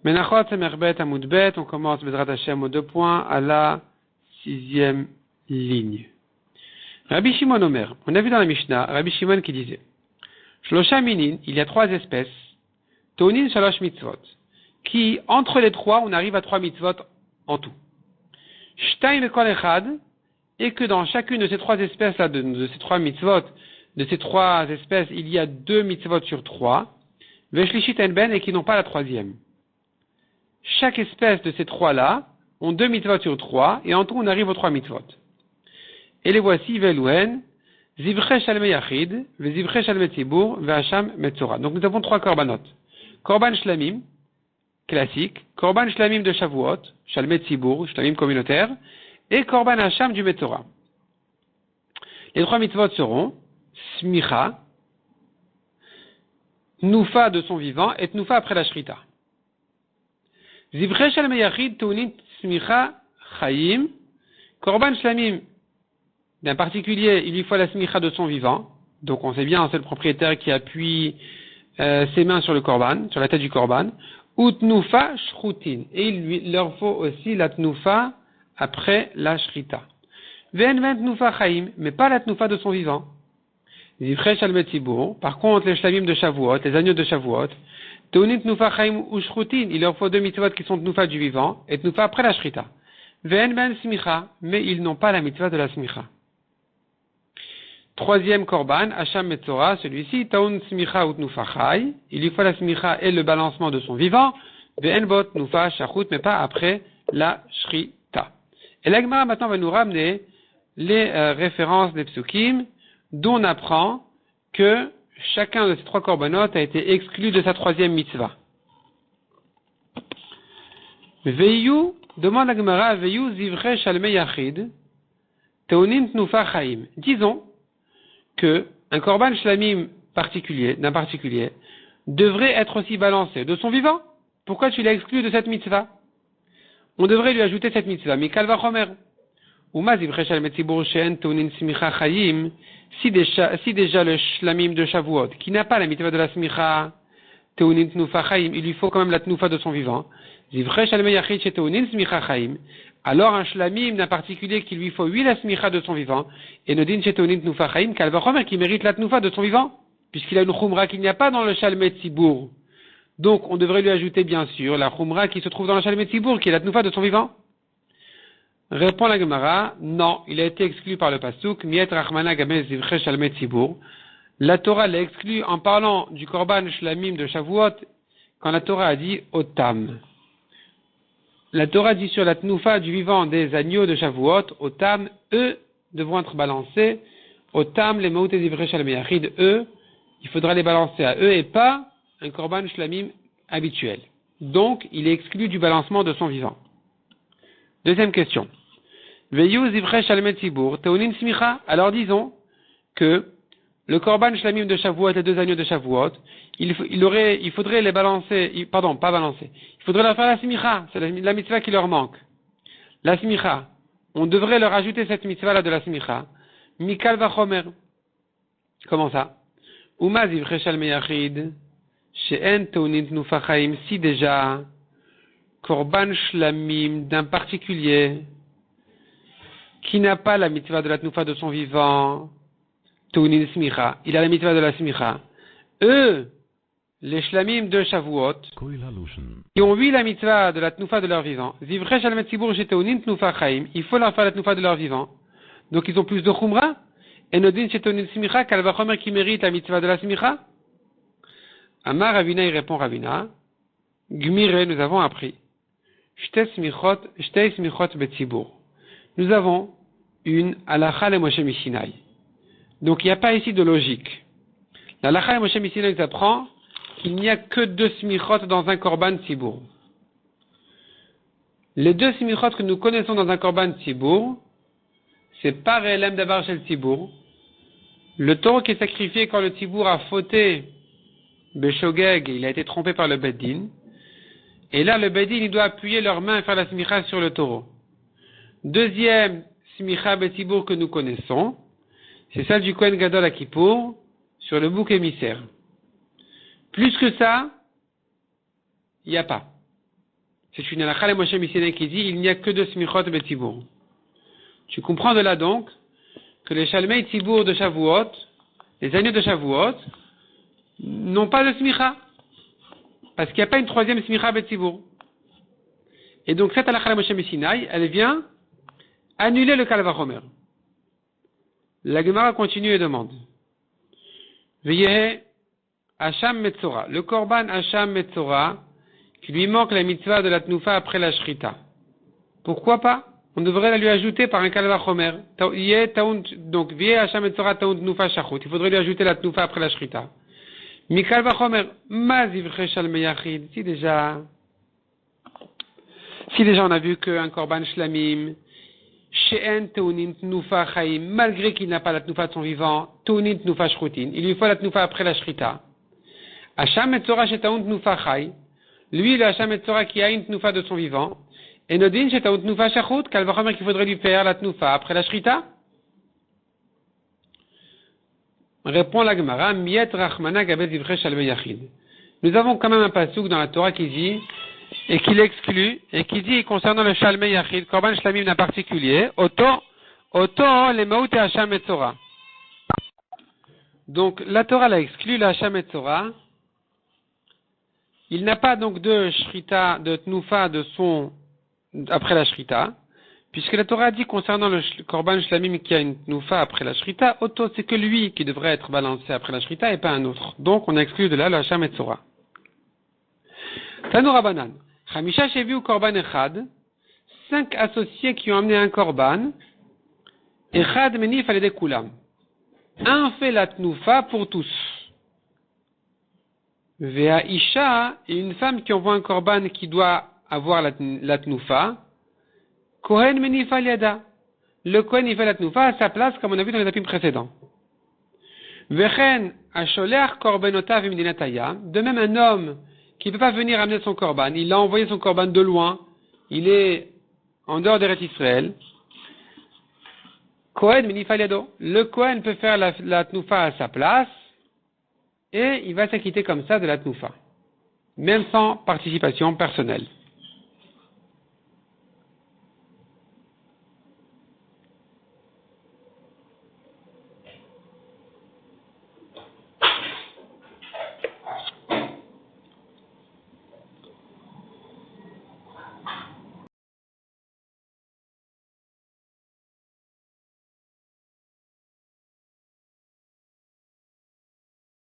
Menachot Semerbet Amoudbet, on commence Bezrat Hashem aux 2 points à la 6e ligne. Rabbi Shimon Omer, on a vu dans la Mishnah, Rabbi Shimon qui disait Shlosha Minin, il y a 3 espèces, Tonin Shalosh Mitzvot, qui, entre les 3, on arrive à 3 mitzvot en tout. Shtaim Kol Echad, et que dans chacune de ces 3 espèces-là, de ces 3 mitzvot, de ces 3 espèces, il y a 2 mitzvot sur 3, Veshlishit Enben, et qui n'ont pas la 3e. Chaque espèce de ces 3-là ont 2 mitzvot sur 3, et en tout, on arrive aux 3 mitzvot. Et les voici, Velouen, Zivre Shalme Yachid, Zivre Shalme Tzibur, Vehacham Metzora. Donc nous avons 3 korbanot. Korban Shlamim, classique, Korban Shlamim de Shavuot, Shalme Tzibur, Shlamim communautaire, et Korban Hacham du Metzora. Les 3 mitzvot seront Smicha, Noufa de son vivant, et Noufa après la Shrita. Zivre Shalme Yachid, Tounit Smicha, Chaim, Korban Shlamim, d'un particulier, il lui faut la smicha de son vivant. Donc on sait bien, c'est le propriétaire qui appuie ses mains sur le korban, sur la tête du korban. Ou tnufa shrutin. Et il leur faut aussi la tnufa après la shrita. Ven tnufa chaim, mais pas la tnufa de son vivant. Zivre shalmet tzibur. Par contre, les shlamim de Shavuot, les agneaux de Shavuot, teunit tnufa chaim ou shrutin. Il leur faut 2 mitzvot qui sont tnufa du vivant et tnufa après la shrita. Ven smicha, mais ils n'ont pas la mitzvah de la smicha. 3e korban, Hacham Metzora, celui-ci, Taun Smicha ou Tnufa Chai, il lui faut la Smicha et le balancement de son vivant, Ve'enbot, Tnufa, Shachut, mais pas après la Shrita. Et l'Agmara maintenant va nous ramener les références des psukim, dont on apprend que chacun de ces 3 korbanot a été exclu de sa 3e mitzvah. Veyu, demande l'Agmara, Veyu Zivre Shalme Yachid, Teunin Tnufa Chaim. Disons que un korban shlamim d'un particulier devrait être aussi balancé de son vivant. Pourquoi tu l'as exclu de cette mitzvah? On devrait lui ajouter cette mitzvah. Mikal vachomer. Uma zivre shalmet tzibur she'en tounin smicha chayim. Si déjà le shlamim de Shavuot, qui n'a pas la mitzvah de la smicha, tounin tnufa chayim, il lui faut quand même la tnufa de son vivant. Zivre shalmet yachid she tounin smicha chayim. Alors un shlamim d'un particulier qui lui faut 8 la smicha de son vivant, et nodin shetonit tnufa chaim, kalvachomer qui mérite la tnufa de son vivant, puisqu'il a une chumra qu'il n'y a pas dans le shalmet tzibur. Donc on devrait lui ajouter bien sûr la chumra qui se trouve dans le shalmet tzibur, qui est la tnufa de son vivant. Répond la Gemara, non, il a été exclu par le pasuk, miet rachmana gamez zivre shalmet tzibur. La Torah l'a exclu en parlant du korban shlamim de Shavuot, quand la Torah a dit otam. La Torah dit sur la tnufa du vivant des agneaux de Shavuot, otam, eux devront être balancés, otam, les maout et zivre shalme yachid, eux, il faudra les balancer à eux et pas un korban shlamim habituel. Donc, il est exclu du balancement de son vivant. 2e question. Veyu zivre shalme tzibur, teunin smicha. Alors disons que le korban shlamim de Shavuot, les 2 agneaux de Shavuot, il faudrait les balancer, il faudrait leur faire la smicha, c'est la mitzvah qui leur manque. La smicha, on devrait leur ajouter cette mitzvah-là de la smicha. Mikal vachomer. Comment ça? Uma zivre shalme yachid, she'en teunin tnufa chaim, si déjà, korban shlamim d'un particulier, qui n'a pas la mitzvah de la tnufa de son vivant, teunin smicha, il a la mitzvah de la smicha. Eux, les shlamim de Shavuot, qui ont vu la mitzvah de la tnufa de leur vivant, zivre shalmet tzibur sheteunin tnufa chaim, il faut leur faire la tnufa de leur vivant. Donc ils ont plus de chumra. Et nodin sheteunin smicha, kalvachomer qui mérite la mitzvah de la smicha. Amar Ravina, il répond Ravina, Gmire, nous avons appris, shtei smichot betzibur. Nous avons une halacha le Moshe Mishinai. Donc il n'y a pas ici de logique. La halacha le Moshe Mishinai nous apprend qu'il n'y a que 2 smichot dans un korban tzibur. Les 2 smichot que nous connaissons dans un korban tzibur, c'est par elem davar shel tzibur. Le taureau qui est sacrifié quand le tzibur a fauté beshogeg, il a été trompé par le beddin. Et là, le beddin, il doit appuyer leurs mains et faire la smicha sur le taureau. 2e smicha betzibur que nous connaissons, c'est celle du Kohen Gadol à Kippour, sur le bouc émissaire. Plus que ça, il n'y a pas. C'est une halakha, la Moshe Missinai qui dit, il n'y a que 2 smichot betzibour. Tu comprends de là donc, que les shalmei tzibour de Shavuot, les agneaux de Shavuot, n'ont pas de smicha. Parce qu'il n'y a pas une 3e smicha betzibour. Et donc cette halakha, la Moshe Missinai, elle vient annuler le Kal Vachomer. La Gemara continue et demande. Veillez Hacham Metzora. Le Korban Hacham Metzora, qui lui manque la mitzvah de la Tnoufa après la Shrita. Pourquoi pas? On devrait la lui ajouter par un Kal Vachomer. Donc, Veillez Hacham Metzora Taoun Tnoufa Shachut. Il faudrait lui ajouter la Tnoufa après la Shrita. Mi Kal Vachomer, Ma Zivche Shalmei Yachid. Si déjà on a vu qu'un Korban Shlamim, She'en Teunin Tnufa Chaim, malgré qu'il n'a pas la Tnufa de son vivant, Teunin Tnufa Shrutin, il lui faut la Tnufa après la Shrita. Hacham Metzora She'taun Tnufa Chai, lui le Hacham Metzora qui a une Tnufa de son vivant, et Nodin She'taun Tnufa Shachut, Kal Vachomer qu'il faudrait lui faire la Tnufa après la Shrita. Répond la Gemara, Miet Rachmana Gabez Ivre Shalmei Yachid. Nous avons quand même un pasuk dans la Torah qui dit, et qui l'exclut, et qui dit concernant le Shalmei Yachid, Korban Shlamim d'un particulier, Oto, le Maut et Hacham Metzora. Donc, la Torah l'a exclu, le Hacham Metzora. Il n'a pas donc de Shrita, de Tnufa après la Shrita, puisque la Torah dit concernant le Korban Shlamim qui a une Tnufa après la Shrita, Oto, c'est que lui qui devrait être balancé après la Shrita et pas un autre. Donc, on exclut de là le Hacham Metzora. Tanu Rabanan. Chamisha Shevi ou Korban Echad. 5 associés qui ont amené un Korban. Echad Menif Alede Kulam. Un fait la Tnoufa pour tous. Vea Isha et une femme qui envoie un Korban qui doit avoir la Tnoufa. Kohen Menif Aliada. Le Kohen il fait la Tnoufa à sa place comme on a vu dans les tapis précédents. Vechen Asholeach Korbenotav Imdinataya. De même un homme qui ne peut pas venir amener son korban, il a envoyé son korban de loin, il est en dehors d'Eretz Israël. Kohen minifaliado. Le Kohen peut faire la tnoufa à sa place, et il va s'acquitter comme ça de la tnoufa, même sans participation personnelle.